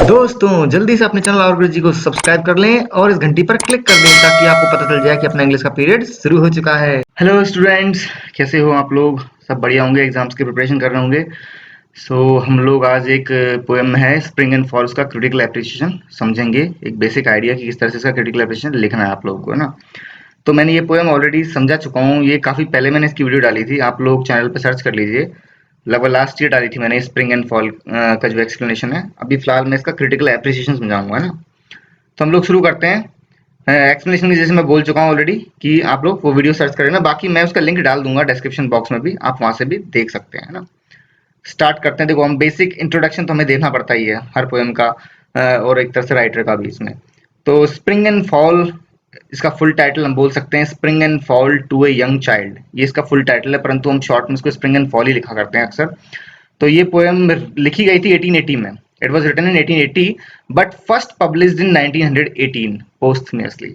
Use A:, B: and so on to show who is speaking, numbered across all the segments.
A: दोस्तों जल्दी से अपने चैनल और गुरु जी को सब्सक्राइब कर लें और इस घंटी पर क्लिक कर दें ताकि आपको पता चल जाए कि अपना इंग्लिश का पीरियड शुरू हो चुका है। हेलो स्टूडेंट्स, कैसे हो आप लोग? सब बढ़िया होंगे, एग्जाम्स की प्रिपरेशन कर रहे होंगे। हम लोग आज एक पोएम है स्प्रिंग एंड फॉल्स का क्रिटिकल एप्रिसिएशन समझेंगे। एक बेसिक आइडिया कि किस तरह से इसका क्रिटिकल एप्रिसिएशन लिखना है आप लोगों को, है ना। तो मैंने ये पोएम ऑलरेडी समझा चुका हूँ, ये काफी पहले मैंने इसकी वीडियो डाली थी, आप लोग चैनल पर सर्च कर लीजिए। लगभग लास्ट ईयर डाली थी मैंने स्प्रिंग एंड फॉल का जो एक्सप्लेनेशन है। अभी फिलहाल मैं इसका क्रिटिकल एप्रिसिएशन समझाऊंगा, है ना। तो हम लोग शुरू करते हैं। एक्सप्लेनेशन में जैसे मैं बोल चुका हूँ ऑलरेडी कि आप लोग वो वीडियो सर्च करें ना, बाकी मैं उसका लिंक डाल दूंगा डिस्क्रिप्शन बॉक्स में भी, आप वहां से भी देख सकते हैं, है ना। स्टार्ट करते हैं। देखो, हम बेसिक इंट्रोडक्शन तो हमें देना पड़ता ही है हर पोएम का, और एक तरह से राइटर का भी इसमें। तो स्प्रिंग एंड फॉल, इसका फुल टाइटल हम बोल सकते हैं spring and fall to a young child. ये इसका फुल टाइटल है, परंतु हम शॉर्ट में इसको स्प्रिंग एंड फॉल ही लिखा करते हैं अक्सर। तो ये पोएम लिखी गई थी 1880 में। It was written in 1880 but first published in 1918 posthumously.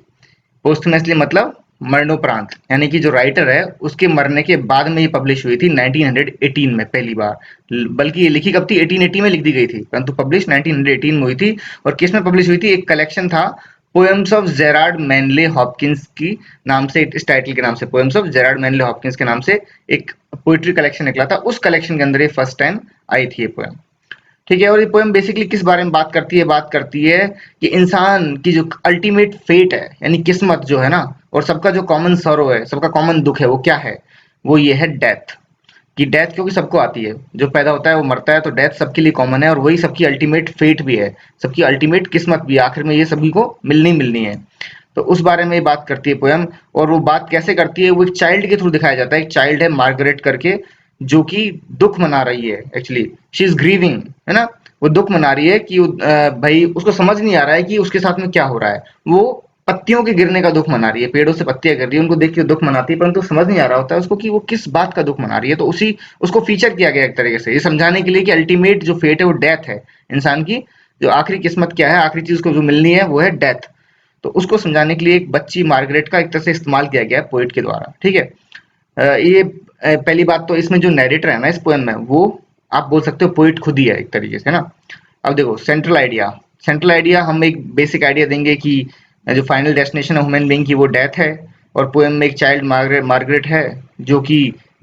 A: Posthumously मतलब मरणोपरांत, यानी कि जो राइटर है उसके मरने के बाद में ये पब्लिश हुई थी 1918 में पहली बार। बल्कि ये लिखी कब थी? 1880 में लिख दी गई थी, परंतु पब्लिश 1918 में हुई थी। और किस में पब्लिश हुई थी? एक कलेक्शन था poems of Gerard Manley Hopkins की नाम से, इस टाइटल के नाम से, poems of Gerard Manley Hopkins के नाम से एक पोइट्री कलेक्शन निकला था। उस कलेक्शन के अंदर ये फर्स्ट टाइम आई थी ये पोएम। ठीक है। और ये पोएम बेसिकली किस बारे में बात करती है? बात करती है कि इंसान की जो अल्टीमेट फेट है, यानी किस्मत जो है ना, और सबका जो कॉमन सॉरो है, सबका कॉमन दुख है, वो क्या है? वो ये है डेथ। कि डेथ क्योंकि सबको आती है, जो पैदा होता है वो मरता है, तो डेथ सबके लिए कॉमन है और वही सबकी अल्टीमेट फेट भी है, सबकी अल्टीमेट किस्मत भी, आखिर में ये सभी को मिलनी मिलनी है। तो उस बारे में ये बात करती है पोएम। और वो बात कैसे करती है? वो एक चाइल्ड के थ्रू दिखाया जाता है। एक चाइल्ड है मार्गरेट करके, जो कि दुख मना रही है, एक्चुअली शी इज ग्रीविंग, है ना। वो दुख मना रही है कि भाई उसको समझ नहीं आ रहा है कि उसके साथ में क्या हो रहा है। वो पत्तियों के गिरने का दुख मना रही है, पेड़ों से पत्तियां गिर रही है, उनको देख के दुख मनाती है, परंतु समझ नहीं आ रहा होता है उसको कि वो किस बात का दुख मना रही है। तो उसी उसको फीचर किया गया एक तरीके से, ये समझाने के लिए कि अल्टीमेट जो फेट है वो डेथ है। इंसान की जो आखिरी किस्मत क्या है, आखिरी चीज को जो मिलनी है वो है डेथ। तो उसको समझाने के लिए एक बच्ची मार्गरेट का एक तरह से इस्तेमाल किया गया है पोइट के द्वारा। ठीक है। ये पहली बात तो इसमें जो नैरेटर है ना इस पोएम में, वो आप बोल सकते हो पोइट खुद ही है एक तरीके से, है ना। अब देखो सेंट्रल आइडिया हम एक बेसिक आइडिया देंगे कि जो फाइनल डेस्टिनेशन है ह्यूमन बीइंग की वो डेथ है। और पोएम में एक चाइल्ड मार्गरेट है जो कि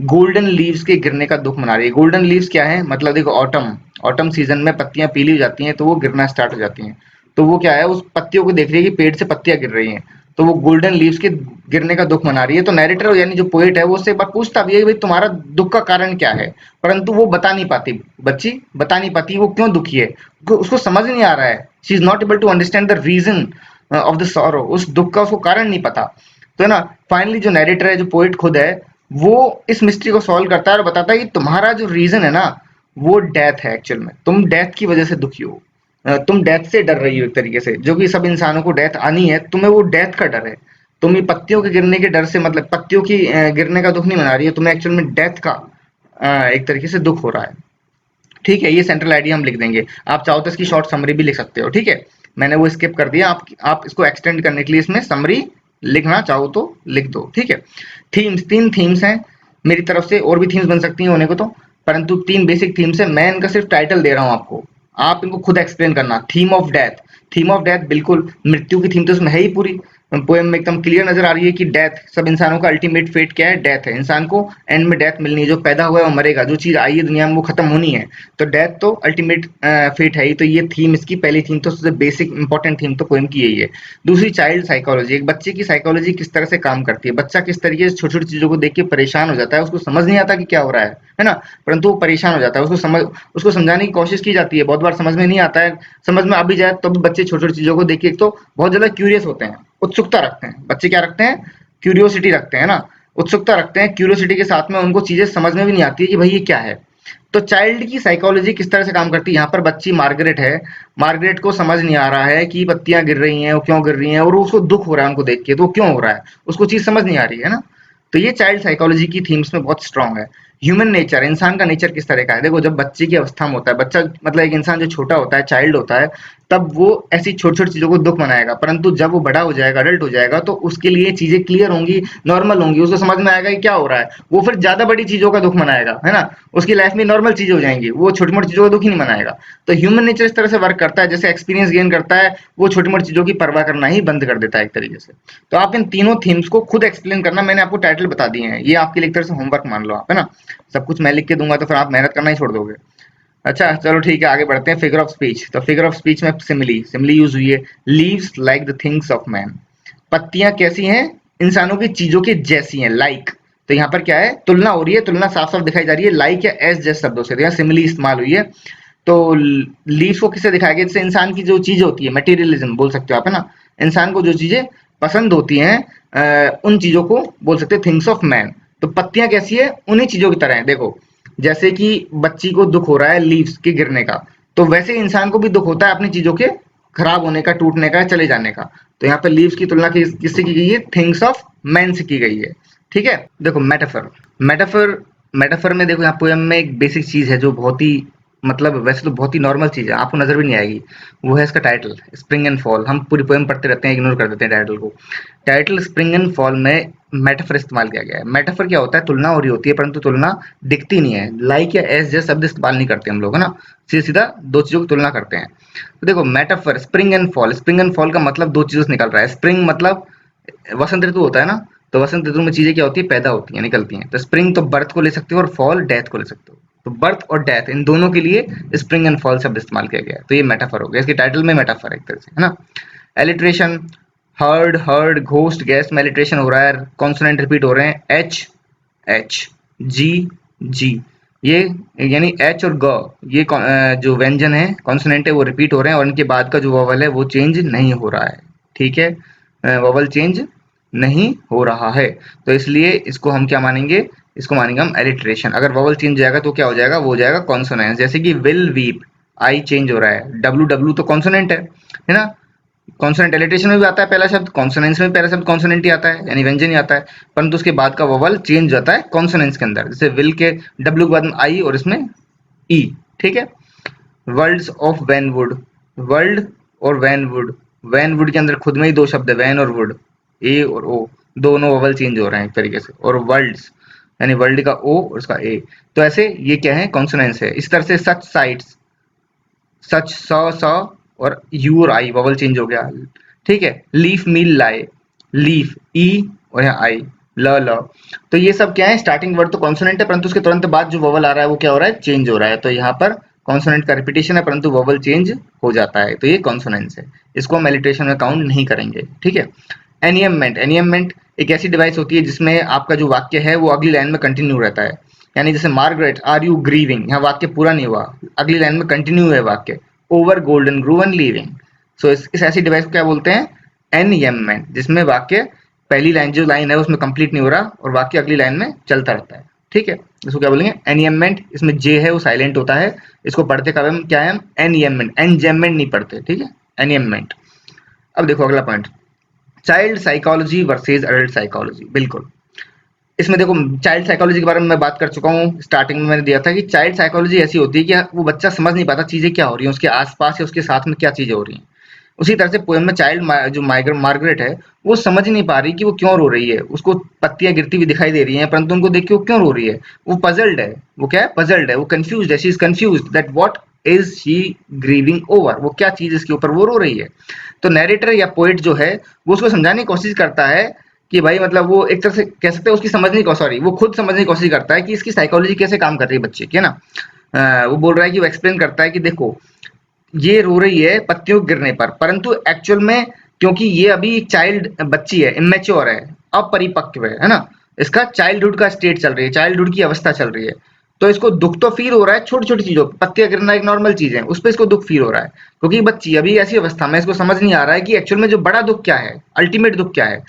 A: गोल्डन लीव्स के गिरने का दुख मना रही है। गोल्डन लीव्स क्या है? मतलब देखो, ऑटम ऑटम सीजन में पत्तियां पीली हो जाती हैं तो वो गिरना स्टार्ट हो जाती हैं। तो वो क्या है, उस पत्तियों को देख रही है कि पेड़ से पत्तियां गिर रही हैं, तो वो गोल्डन लीव्स के गिरने का दुख मना रही है। तो नैरेटर यानी जो पोएट है वो उससे एक बार पूछता भी है कि भाई तुम्हारा दुख का कारण क्या है, परंतु वो बता नहीं पाती, बच्ची बता नहीं पाती वो क्यों दुखी है। उसको समझ नहीं आ रहा है, she is not able to understand the reason of the sorrow, उस दुख का उसको कारण नहीं पता। तो है ना, फाइनली जो नैरेटर है, जो पोएट खुद है, वो इस मिस्ट्री को सॉल्व करता है और बताता है कि तुम्हारा जो रीजन है ना, वो डेथ है। एक्चुअल में तुम डेथ की वजह से दुखी हो, तुम डेथ से डर रही हो एक तरीके से, जो कि सब इंसानों को डेथ आनी है, तुम्हें वो डेथ का डर है। तुम ये पत्तियों के गिरने के डर से, मतलब पत्तियों की गिरने का दुख नहीं मना रही है, तुम्हें एक्चुअल में डेथ का एक तरीके से दुख हो रहा है। ठीक है, ये सेंट्रल आइडिया हम लिख देंगे। आप चाहो तो इसकी शॉर्ट समरी भी लिख सकते हो। ठीक है, मैंने वो स्किप कर दिया। आप इसको एक्सटेंड करने के लिए इसमें समरी लिखना चाहो तो लिख दो। ठीक है। थीम्स, 3 थीम्स हैं मेरी तरफ से, और भी थीम्स बन सकती हैं होने को तो, परंतु 3 बेसिक थीम्स है। मैं इनका सिर्फ टाइटल दे रहा हूँ आपको, आप इनको खुद एक्सप्लेन करना। Theme of death, theme of death, बिल्कुल मृत्यु की थीम तो इसमें है ही पूरी। पोएम में एकदम क्लियर नजर आ रही है कि डेथ, सब इंसानों का अल्टीमेट फेट क्या है? डेथ है। इंसान को एंड में डेथ मिलनी है, जो पैदा हुआ है वो मरेगा, जो चीज आई है दुनिया में वो खत्म होनी है। तो डेथ तो अल्टीमेट फेट है ही। तो ये थीम, इसकी पहली थीम तो सबसे बेसिक इंपॉर्टेंट थीम तो पोएम की यही है। दूसरी, चाइल्ड साइकोलॉजी, एक बच्चे की साइकोलॉजी किस तरह से काम करती है, बच्चा किस तरीके से छोटी छोटी चीजों को देख के परेशान हो जाता है, उसको समझ नहीं आता कि क्या हो रहा है ना, परंतु वो परेशान हो जाता है। उसको समझाने की कोशिश की जाती है, बहुत बार समझ में नहीं आता है। समझ में आ भी जाए तो भी बच्चे छोटी छोटी चीजों को देख के एक तो बहुत ज्यादा क्यूरियस होते हैं, उत्सुकता रखते हैं। बच्चे क्या रखते हैं? क्यूरियोसिटी रखते हैं ना, उत्सुकता रखते हैं। क्यूरियोसिटी के साथ में उनको चीजें समझ में भी नहीं आती है कि भाई ये क्या है। तो चाइल्ड की साइकोलॉजी किस तरह से काम करती है? यहाँ पर बच्ची मार्गरेट है, मार्गरेट को समझ नहीं आ रहा है कि पत्तियां गिर रही हैं, वो क्यों गिर रही हैं, और उसको दुख हो रहा है उनको देख के, तो वो क्यों हो रहा है, उसको चीज समझ नहीं आ रही है ना। तो ये चाइल्ड साइकोलॉजी की थीम्स में बहुत स्ट्रांग है। ह्यूमन नेचर, इंसान का नेचर किस तरह का है। देखो जब बच्चे की अवस्था में होता है, बच्चा मतलब एक इंसान जो छोटा होता है, चाइल्ड होता है, तब वो ऐसी छोटी छोटी चीजों को दुख मनाएगा, परंतु जब वो बड़ा हो जाएगा, अडल्ट हो जाएगा, तो उसके लिए चीजें क्लियर होंगी, नॉर्मल होंगी, उसको समझ में आएगा कि क्या हो रहा है, वो फिर ज्यादा बड़ी चीजों का दुख मनाएगा, है ना। उसकी लाइफ में नॉर्मल चीजें हो जाएंगी, वो छोटी मोटी चीजों का दुख ही नहीं मनाएगा। तो ह्यूमन नेचर इस तरह से वर्क करता है, जैसे एक्सपीरियंस गेन करता है, वो छोटी मोटी चीजों की परवाह करना ही बंद कर देता है एक तरीके से। तो आप इन तीनों थीम्स को खुद एक्सप्लेन करना, मैंने आपको टाइटल बता दिए हैं, ये आपके लिए एक तरह से होमवर्क मान लो आप, है ना। सब कुछ मैं लिख के दूंगा तो फिर आप मेहनत करना ही छोड़ दोगे। अच्छा चलो ठीक है, आगे बढ़ते हैं। फिगर ऑफ स्पीच, तो फिगर ऑफ स्पीच में सिमिली सिमिली यूज हुई है। Leaves like the things of man, पत्तियां कैसी हैं, इंसानों की चीजों की जैसी हैं, लाइक। तो यहाँ पर क्या है, तुलना हो रही है, तुलना साफ साफ दिखाई जा रही है, लाइक या एस जैसे शब्दों से, तो यहाँ सिमिली इस्तेमाल हुई है। तो लीव्स को किससे दिखाया गया, जैसे इंसान की जो चीज होती है, मटेरियलिज्म बोल सकते हो आप, है ना। इंसान को जो चीजें पसंद होती हैं, उन चीजों को बोल सकते हैं थिंग्स ऑफ मैन। तो पत्तियां कैसी है, उन्हीं चीजों की तरह है। देखो जैसे कि बच्ची को दुख हो रहा है लीव्स के गिरने का, तो वैसे इंसान को भी दुख होता है अपनी चीजों के खराब होने का, टूटने का, चले जाने का। तो यहाँ पे लीव्स की तुलना किससे की गई है, थिंग्स ऑफ मैन से की गई है। ठीक है, देखो मेटाफर, मेटाफर मेटाफर में देखो यहाँ पोयम में एक बेसिक चीज है जो बहुत ही, मतलब वैसे तो बहुत ही नॉर्मल चीज है, आपको नजर भी नहीं आएगी। वो है इसका टाइटल, स्प्रिंग एंड फॉल। हम पूरी पोयम पढ़ते रहते हैं, इग्नोर कर देते हैं टाइटल को। टाइटल स्प्रिंग एंड फॉल में मेटाफर इस्तेमाल किया गया है। मेटाफर क्या होता है, तुलना हो रही होती है, परंतु तुलना दिखती नहीं है, लाइक या एस जैसे शब्द इस्तेमाल नहीं करते हम लोग, है ना। सीधा सीधा दो चीजों की तुलना करते हैं। तो देखो metaphor, spring and fall, spring and fall का मतलब दो चीजों से निकल रहा है। स्प्रिंग मतलब वसंत ऋतु होता है ना, तो वसंत ऋतु में चीजें क्या होती है, पैदा होती हैं, निकलती हैं। तो स्प्रिंग तो बर्थ को ले सकते हो और फॉल डेथ को ले सकते हो। तो बर्थ और डेथ इन दोनों के लिए स्प्रिंग एंड फॉल शब्द इस्तेमाल किया गया है। तो ये मेटाफर हो गया, इसके टाइटल में मेटाफर है एक तरह से, है ना। Alliteration, heard heard ghost gas में एलिट्रेशन हो रहा है, कॉन्सोनेंट रिपीट हो रहे हैं, एच एच, जी जी, ये यानी एच और ग, ये जो व्यंजन है, कॉन्सोनेंट है, वो रिपीट हो रहे हैं, और इनके बाद का जो वॉवल है वो चेंज नहीं हो रहा है। ठीक है, वॉवल चेंज नहीं हो रहा है, तो इसलिए इसको हम क्या मानेंगे, इसको मानेंगे हम एलिट्रेशन। अगर वॉवल चेंज हो जाएगा तो क्या हो जाएगा, वो हो जाएगा कॉन्सोनेंस। जैसे कि विल वीप, आई चेंज हो रहा है, डब्लू डब्लू तो कॉन्सोनेंट है ना। कॉन्सोनेंट एलिट्रेशन में भी आता है पहला शब्द, कॉन्सोनेंस में पहला शब्द कॉन्सोनेंट ही आता है, यानी व्यंजन ही आता है, परंतु उसके बाद का वोवल चेंज हो जाता है कॉन्सोनेंस के अंदर। जैसे विल के डब्ल्यू के बाद में आई और इसमें ई। ठीक है, वर्ल्ड्स ऑफ वैनवुड, वर्ल्ड और वैनवुड, वैनवुड के अंदर खुद में ही दो शब्द है, वैन और वुड, ए और ओ, दोनों वोवल चेंज हो रहे हैं एक तरीके से। और वर्ल्ड्स यानी वर्ल्ड का ओ और उसका ए, तो ऐसे ये क्या है, कॉन्सोनेंस है। इस तरह से सच साइट्स, सच स और यू और आई वोवल चेंज हो गया। ठीक है, लीफ मील लाई, लीफ ई और यहाँ आई, ल, तो ये सब क्या है, स्टार्टिंग वर्ड तो कॉन्सोनेंट है, परंतु उसके तुरंत बाद जो वोवल आ रहा है वो क्या हो रहा है, चेंज हो रहा है। तो यहाँ पर कॉन्सोनेंट का रिपीटेशन है, परंतु वोवल चेंज हो जाता है, तो ये कॉन्सोनेंस है। इसको हम एलिट्रेशन में काउंट नहीं करेंगे। ठीक है, एनियममेंट, एनियममेंट एक ऐसी डिवाइस होती है जिसमें आपका जो वाक्य है वो अगली लाइन में कंटिन्यू रहता है। यानी जैसे मार्गरेट आर यू ग्रीविंग, यहाँ वाक्य पूरा नहीं हुआ, अगली लाइन में कंटिन्यू है वाक्य, ओवर गोल्डन ग्रूवन लीविंग। सो इस ऐसी डिवाइस को क्या बोलते हैं, एनियममेंट, जिसमें वाक्य पहली लाइन जो लाइन है उसमें कंप्लीट नहीं हो रहा और वाक्य अगली लाइन में चलता रहता है। ठीक है, इसको क्या बोलेंगे, एनियममेंट। इसमें जे है वो साइलेंट होता है, इसको पढ़ते कब हम क्या है, एनियममेंट, एनजेममेंट नहीं पढ़ते। ठीक है, एनियममेंट। अब देखो अगला point, child psychology versus adult psychology. बिल्कुल, इसमें देखो चाइल्ड साइकोलॉजी के बारे में मैं बात कर चुका हूँ, स्टार्टिंग में मैंने दिया था कि चाइल्ड साइकोलॉजी ऐसी होती है कि वो बच्चा समझ नहीं पाता चीजें क्या हो रही हैं उसके आसपास या उसके साथ में क्या चीजें हो रही हैं। उसी तरह से पोएम में चाइल्ड जो मार्गरेट है वो समझ नहीं पा रही कि वो क्यों रो रही है, उसको पत्तियां गिरती हुई दिखाई दे रही हैं, परंतु उनको देख के वो क्यों रो रही है, वो पजल्ड है, वो क्या है, पजल्ड है, वो कंफ्यूज्ड है, she is confused that what is she grieving over, वो क्या चीज इसके ऊपर वो रो रही है। तो नैरेटर या पोइट जो है वो उसको समझाने की कोशिश करता है कि भाई मतलब वो एक तरह से कह सकते हैं उसकी समझने की, सॉरी वो खुद समझने की कोशिश करता है कि इसकी साइकोलॉजी कैसे काम कर रही है बच्चे की, है ना। वो बोल रहा है कि वो एक्सप्लेन करता है कि देखो ये रो रही है पत्तियों के गिरने पर, परंतु एक्चुअल में क्योंकि ये अभी चाइल्ड बच्ची है, इमेच्योर है, अपरिपक्व है ना, इसका चाइल्डहुड का स्टेट चल रही है, चाइल्डहुड की अवस्था चल रही है, तो इसको दुख तो फील हो रहा है छोटी छोटी चीजों, पत्तियां गिरना एक नॉर्मल चीज है, उस पर इसको दुख फील हो रहा है, क्योंकि बच्ची अभी ऐसी अवस्था में इसको समझ नहीं आ रहा है कि एक्चुअल में जो बड़ा दुख क्या है, अल्टीमेट दुख क्या है।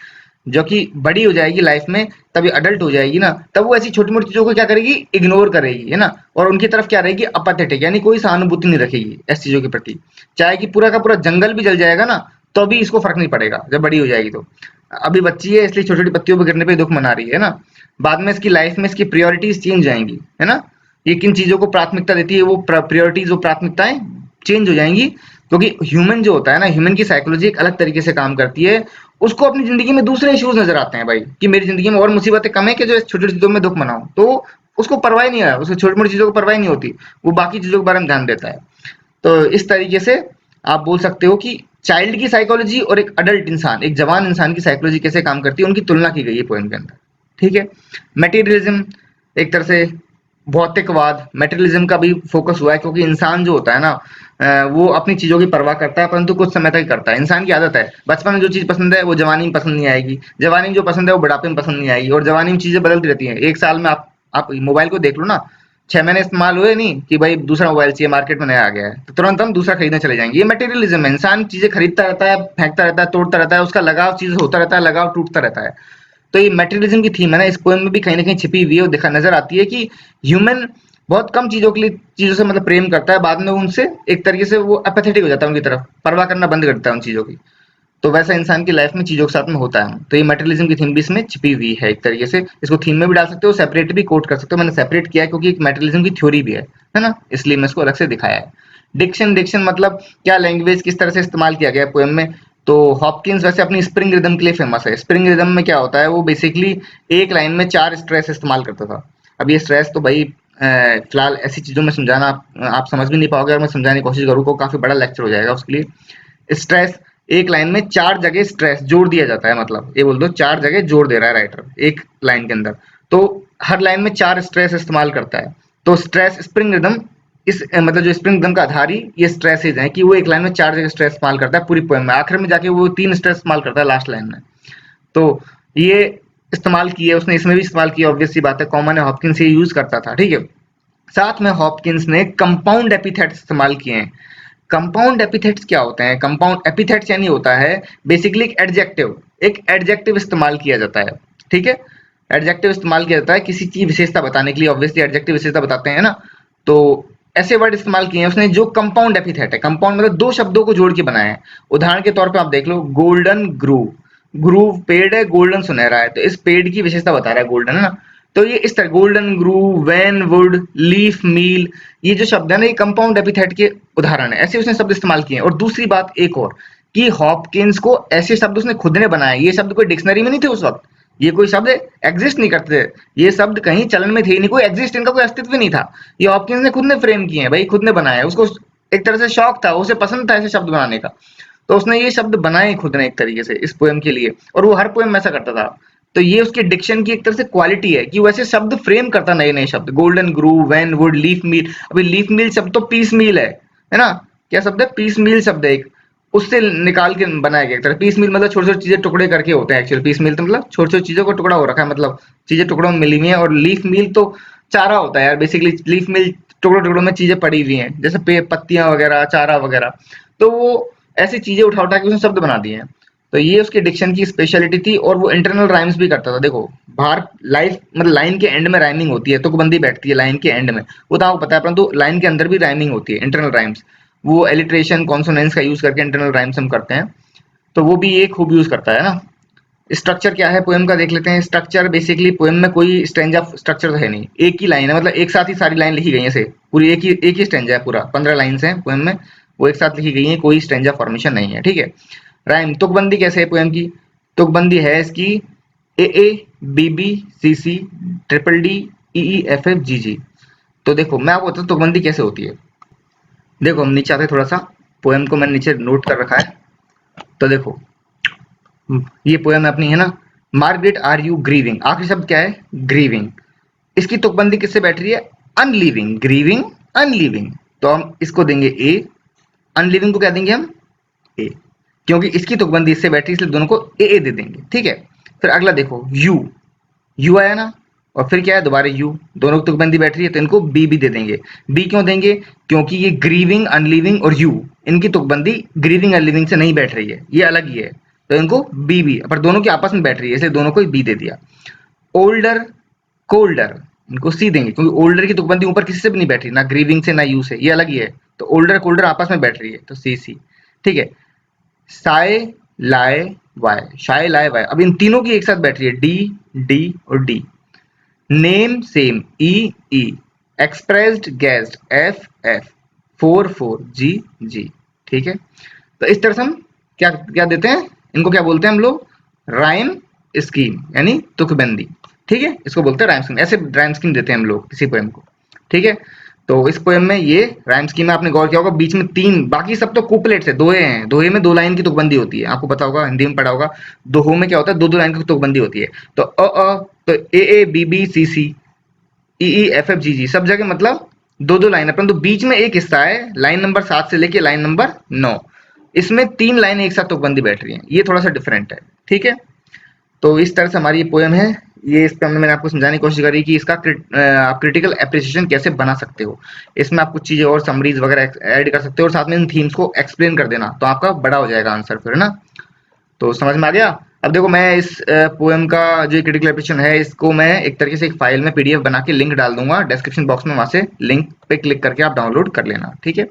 A: जो कि बड़ी हो जाएगी लाइफ में, तभी अडल्ट हो जाएगी ना, तब वो ऐसी छोटी मोटी चीजों को क्या करेगी, इग्नोर करेगी, है ना, और उनकी तरफ क्या रहेगी, अपाथेटिक, यानी कोई सहानुभूति नहीं रखेगी ऐसी चीजों के प्रति। चाहे कि पूरा का पूरा जंगल भी जल जाएगा ना, तो भी इसको फर्क नहीं पड़ेगा जब बड़ी हो जाएगी तो। अभी बच्ची है इसलिए छोटी छोटी पत्तियों पर गिरने पे दुख मना रही है ना, बाद में इसकी लाइफ में इसकी प्रायोरिटीज चेंज जाएंगी, है ना, ये किन चीजों को प्राथमिकता देती है, वो प्रायोरिटीज, वो प्राथमिकताएं चेंज हो जाएंगी, क्योंकि ह्यूमन जो होता है ना, ह्यूमन की साइकोलॉजी एक अलग तरीके से काम करती है। उसको अपनी जिंदगी में दूसरे इश्यूज नजर आते हैं भाई, कि मेरी जिंदगी में और मुसीबतें कम है कि जो छोटी छोटी चीजों में दुख मनाऊं, तो उसको परवाह नहीं है, उसको छोटी मोटी चीजों को परवाह नहीं होती, वो बाकी चीजों के बारे में ध्यान देता है। तो इस तरीके से आप बोल सकते हो कि चाइल्ड की साइकोलॉजी और एक अडल्ट इंसान, एक जवान इंसान की साइकोलॉजी कैसे काम करती है, उनकी तुलना की गई है पोएम के अंदर। ठीक है। मटेरियलिज्म, एक तरह से भौतिकवाद, मटेरियलिज्म का भी फोकस हुआ है, क्योंकि इंसान जो होता है ना, वो अपनी चीजों की परवाह करता है, परंतु कुछ समय तक ही करता है। इंसान की आदत है, बचपन में जो चीज पसंद है वो जवानी में पसंद नहीं आएगी, जवानी में जो पसंद है वो बुढ़ापे में पसंद नहीं आएगी, और जवानी में चीजें बदलती रहती हैं। एक साल में आप मोबाइल को देख लो ना, 6 महीने इस्तेमाल हुए नहीं कि भाई दूसरा मोबाइल चाहिए, मार्केट में नया आ गया है, तो तुरंत हम दूसरा खरीदने चले जाएंगे। ये मटेरियलिज्म है, इंसान चीजें खरीदता रहता है, फेंकता रहता है, तोड़ता रहता है, उसका लगाव चीज होता रहता है, लगाव टूटता रहता है। तो ये मटेरियलिज्म की थीम है ना, इस पोएम में भी कहीं ना कहीं छिपी हुई है और दिखा नजर आती है कि ह्यूमन बहुत कम चीजों के लिए, चीजों से मतलब प्रेम करता है, बाद में उनसे एक तरीके से वो अपेथेटिक हो जाता है, उनकी तरफ परवाह करना बंद कर देता है उन चीजों की। तो वैसा इंसान की लाइफ में चीजों के साथ में होता है। तो ये मटेरियलिज्म की थीम भी इसमें छिपी हुई है, एक तरीके से इसको थीम में भी डाल सकते हो, सेपरेट भी कोट कर सकते हो। मैंने सेपरेट किया है क्योंकि एक मटेरियलिज्म की थ्योरी भी है ना, इसलिए मैं इसको अलग से दिखाया है। डिक्शन, डिक्शन मतलब क्या, लैंग्वेज किस तरह से इस्तेमाल किया गया है पोएम में। तो हॉपकिंस वैसे अपनी स्प्रिंग रिदम के लिए फेमस है। स्प्रिंग रिदम में क्या होता है, वो बेसिकली एक लाइन में 4 स्ट्रेस इस्तेमाल करता था। अब ये स्ट्रेस तो भाई फिलहाल ऐसी चीजों में समझाना आप समझ भी नहीं पाओगे, और मैं समझाने की कोशिश करूँ तो काफी बड़ा लेक्चर हो जाएगा उसके लिए। स्ट्रेस, एक लाइन में 4 जगह स्ट्रेस जोड़ दिया जाता है, मतलब ये बोल दो 4 जगह जोड़ दे रहा है राइटर एक लाइन के अंदर। तो हर लाइन में 4 स्ट्रेस इस्तेमाल करता है। तो स्ट्रेस स्प्रिंग रिदम, इस मतलब जो स्प्रिंग रिदम का आधार ही ये स्ट्रेसेज हैं, कि वो एक लाइन में 4 जगह स्ट्रेस इस्तेमाल करता है पूरी पोएम में, आखिर में जाके वो 3 स्ट्रेस इस्तेमाल करता है लास्ट लाइन में। तो ये इस्तेमाल किए उसने, इसमें भी इस्तेमाल किया, ऑब्वियस सी बात है, कॉमन है, हॉपकिंस ये यूज करता था। ठीक है। साथ में हॉपकिंस ने कंपाउंड एपिथेट्स इस्तेमाल किए हैं। कंपाउंड एपिथेट्स क्या होते हैं? कंपाउंड एपिथेट्स यानी होता है बेसिकली एक एडजेक्टिव इस्तेमाल किया जाता है। ठीक है। एडजेक्टिव इस्तेमाल किया जाता है किसी की विशेषता बताने के लिए, ऑब्वियसली एडजेक्टिव विशेषता बताते हैं ना। तो ऐसे वर्ड इस्तेमाल किए हैं उसने जो कंपाउंड एपिथेट है। कंपाउंड मतलब 2 शब्दों को जोड़ के बनाया है। उदाहरण के तौर पे आप देख लो, गोल्डन ग्रूव, ग्रूव पेड़ है, गोल्डन सुनहरा है, तो इस पेड़ की विशेषता बता रहा है गोल्डन, है ना। तो ये इस तरह Goldengrove, wanwood, leafmeal, ये जो शब्द है ना, ये कंपाउंड एपिथेट के उदाहरण है। ऐसे उसने शब्द इस्तेमाल किए हैं। और दूसरी बात एक और, कि हॉपकिंस को ऐसे शब्द उसने खुद ने बनाए, ये शब्द कोई डिक्शनरी में नहीं थे उस वक्त, ये कोई शब्द एग्जिस्ट नहीं करते थे, ये शब्द कहीं चलन में थे ही नहीं, कोई एग्जिस्ट, इनका कोई अस्तित्व नहीं था। ये हॉपकिंस ने खुद ने फ्रेम किए हैं भाई, खुद ने बनाया है। उसको एक तरह से शौक था, उसे पसंद था ऐसे शब्द बनाने का, तो उसने ये शब्द बनाए खुद ने एक तरीके से इस पोएम के लिए, और वो हर पोएम में ऐसा करता था। तो ये उसके डिक्शन की एक तरह से क्वालिटी है कि वो ऐसे शब्द फ्रेम करता, नए नए शब्द, Goldengrove, wanwood, leafmeal. अभी लीफ मील शब्द तो पीस मील है ना, क्या शब्द है, पीस मील शब्द है एक, उससे निकाल के बनाया गया एक तरह। पीस मील मतलब छोटी छोटी चीजें टुकड़े करके होते हैं एक्चुअली, पीस मील तो मतलब छोटी छोटी चीजों को टुकड़ा हो रखा है, मतलब चीजें टुकड़ों में मिली हुई है। और लीफ मील तो चारा होता है यार, बेसिकली लीफ मील टुकड़ों टुकड़ों में चीजें पड़ी हुई हैं, जैसे पत्तियां वगैरह, चारा वगैरह। तो वो ऐसी चीजें उठा उठा के उसने शब्द बना दिए हैं। तो ये उसके डिक्शन की स्पेशलिटी थी। और वो इंटरनल राइम्स भी करता था। देखो, बाहर लाइफ मतलब लाइन के एंड में राइमिंग होती है, तुकबंदी बैठती है लाइन के एंड में, वो तो आपको पता है, परंतु लाइन के अंदर भी राइमिंग होती है, इंटरनल राइम्स। वो एलिट्रेशन, कॉन्सोनेंस का यूज करके इंटरनल राइम्स हम करते हैं, तो वो भी ये खूब यूज करता है ना। स्ट्रक्चर क्या है पोएम का देख लेते हैं। स्ट्रक्चर बेसिकली पोएम में कोई स्टैंजा स्ट्रक्चर तो है नहीं, एक ही लाइन है, मतलब एक साथ ही सारी लाइन लिखी गई है ऐसे, पूरी एक ही स्टैंजा है, पूरा 15 लाइन्स हैं पोएम में, वो एक साथ लिखी गई है, कोई स्टैंजा फॉर्मेशन नहीं है। ठीक है। राइम, तुकबंदी कैसे है पोएम की? तुकबंदी है इसकी A A B B C C triple D E E F F G G. तो देखो मैं आपको बताता हूँ तुकबंदी कैसे होती है। देखो हम नीचे आते हैं थोड़ा सा, पोएम को मैंने नीचे नोट कर रखा है। तो देखो ये पोएम अपनी है ना, मार्गरेट आर यू ग्रीविंग, आखिरी शब्द क्या है, ग्रीविंग। इसकी तुकबंदी किससे बैठ रही है, अनलिविंग, ग्रीविंग, अनलिविंग। तो हम इसको देंगे ए, अनलिविंग को क्या देंगे हम, ए, क्योंकि इसकी तुकबंदी इससे बैठ रही है, इसलिए दोनों को ए दे देंगे। ठीक है। फिर अगला देखो, यू, यू आया ना, और फिर क्या है, दोबारा यू, दोनों की तुकबंदी बैठ रही है, तो इनको बी भी दे देंगे। बी क्यों देंगे, क्योंकि ये ग्रीविंग, अनलिविंग और यू, इनकी तुकबंदी ग्रीविंग अनलिविंग से नहीं बैठ रही है, ये अलग ही है, तो इनको बी भी, पर दोनों की आपस में बैठ रही है, इसलिए दोनों को बी दे दिया। ओल्डर, कोल्डर, इनको सी देंगे, क्योंकि ओल्डर की तुकबंदी ऊपर किसी से भी नहीं बैठ रही, ना ग्रीविंग से ना यू से, ये अलग ही है, तो ओल्डर कोल्डर आपस में बैठ रही है, तो सी सी। ठीक है। साइलेंट, लाए वाई, शाय लाए वाई। अब इन तीनों की एक साथ बैठ रही है, डी डी और D. Name same, E E. Expressed guessed, F F. Four four, G G. ठीक है, तो इस तरह से हम क्या क्या देते हैं, इनको क्या बोलते हैं हम लोग, राइम स्कीम यानी तुकबंदी। ठीक है, इसको बोलते हैं राइम स्कीम। ऐसे राइम स्कीम देते हैं हम लोग किसी पोएम को। ठीक है, तो इस पोएम में ये राइम स्कीम में आपने गौर किया होगा, बीच में तीन, बाकी सब तो कुपलेट्स है, दोहे हैं। दोहे में दो लाइन की तुकबंदी होती है, आपको पता होगा, हिंदी में पढ़ा होगा। दोहों में क्या होता है, दो दो लाइन की तुकबंदी होती है। तो तो A B B C C, E E F F G G, सब जगह मतलब दो दो लाइन है, परंतु बीच में एक हिस्सा है लाइन नंबर 7 से लेके लाइन नंबर 9, इसमें तीन लाइनें एक साथ तुकबंदी बैठ रही हैं, ये थोड़ा सा डिफरेंट है। ठीक है, तो इस तरह से हमारी ये पोएम है। ये इस पे मैंने आपको समझाने की कोशिश करी कि इसका आप क्रिटिकल एप्रिसिएशन कैसे बना सकते हो। इसमें आप कुछ चीजें और समरीज वगैरह ऐड कर सकते हो, और साथ में इन थीम्स को एक्सप्लेन कर देना, तो आपका बड़ा हो जाएगा आंसर फिर, है ना। तो समझ में आ गया। अब देखो, मैं इस पोएम का जो क्रिटिकल एप्रिसिएशन है, इसको मैं एक तरीके से एक फाइल में पीडीएफ बना के लिंक डाल दूंगा डिस्क्रिप्शन बॉक्स में, वहां से लिंक पे क्लिक करके आप डाउनलोड कर लेना। ठीक है,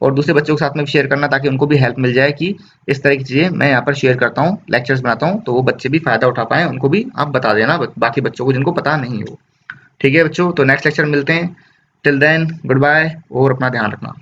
A: और दूसरे बच्चों के साथ में भी शेयर करना, ताकि उनको भी हेल्प मिल जाए कि इस तरह की चीजें मैं यहाँ पर शेयर करता हूँ, लेक्चर्स बनाता हूँ, तो वो बच्चे भी फायदा उठा पाए, उनको भी आप बता देना, बाकी बच्चों को जिनको पता नहीं हो। ठीक है बच्चों, तो नेक्स्ट लेक्चर मिलते हैं। टिल देन गुड बाय, और अपना ध्यान रखना।